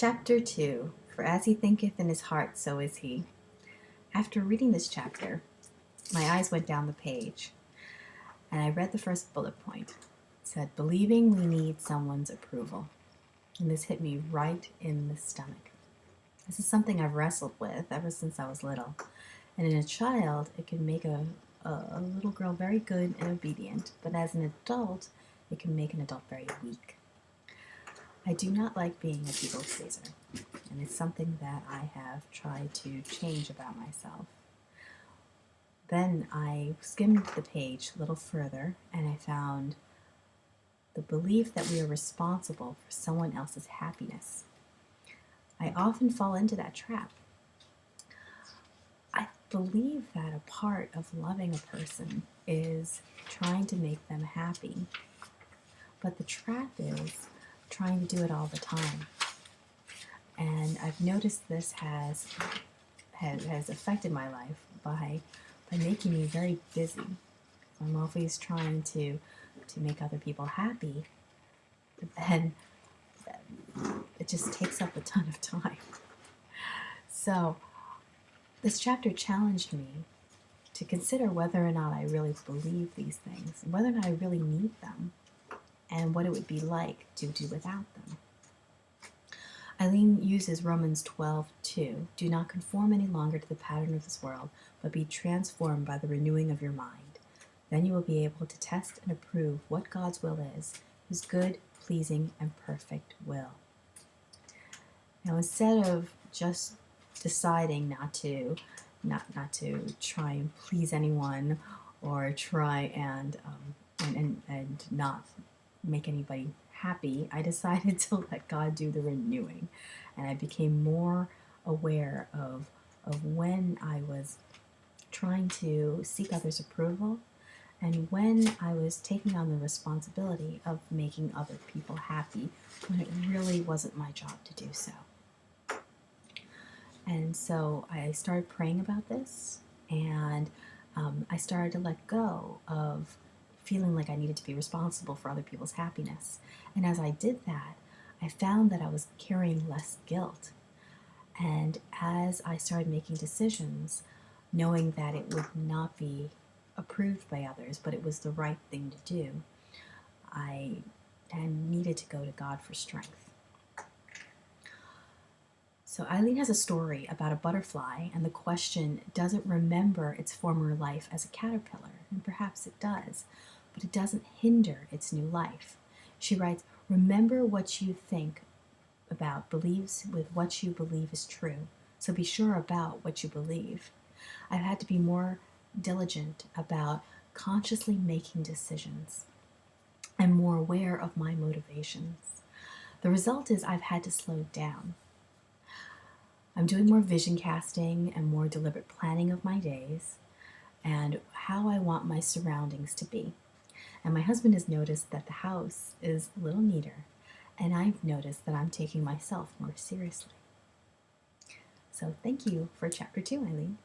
Chapter 2, For as he thinketh in his heart, so is he. After reading this chapter, my eyes went down the page, and I read the first bullet point. It said, believing we need someone's approval. And this hit me right in the stomach. This is something I've wrestled with ever since I was little. And in a child, it can make a little girl very good and obedient, but as an adult, it can make an adult very weak. I do not like being a people pleaser, and it's something that I have tried to change about myself. Then I skimmed the page a little further, and I found the belief that we are responsible for someone else's happiness. I often fall into that trap. I believe that a part of loving a person is trying to make them happy, but the trap is trying to do it all the time. And I've noticed this has affected my life by making me very busy. I'm always trying to make other people happy, and it just takes up a ton of time. So this chapter challenged me to consider whether or not I really believe these things, and whether or not I really need them, and what it would be like to do without them. Eileen uses Romans 12:2. Do not conform any longer to the pattern of this world, but be transformed by the renewing of your mind. Then you will be able to test and approve what God's will is, his good, pleasing, and perfect will. Now, instead of just deciding not to try and please anyone, or try and not make anybody happy, I decided to let God do the renewing, and I became more aware of when I was trying to seek others' approval, and when I was taking on the responsibility of making other people happy when it really wasn't my job to do so. And so I started praying about this, and I started to let go of feeling like I needed to be responsible for other people's happiness. And as I did that, I found that I was carrying less guilt. And as I started making decisions, knowing that it would not be approved by others, but it was the right thing to do, I needed to go to God for strength. So Eileen has a story about a butterfly and the question, does it remember its former life as a caterpillar? And perhaps it does, but it doesn't hinder its new life. She writes, remember what you think about believes with what you believe is true. So be sure about what you believe. I've had to be more diligent about consciously making decisions and more aware of my motivations. The result is I've had to slow down. I'm doing more vision casting and more deliberate planning of my days and how I want my surroundings to be. And my husband has noticed that the house is a little neater, and I've noticed that I'm taking myself more seriously. So thank you for Chapter 2, Eileen.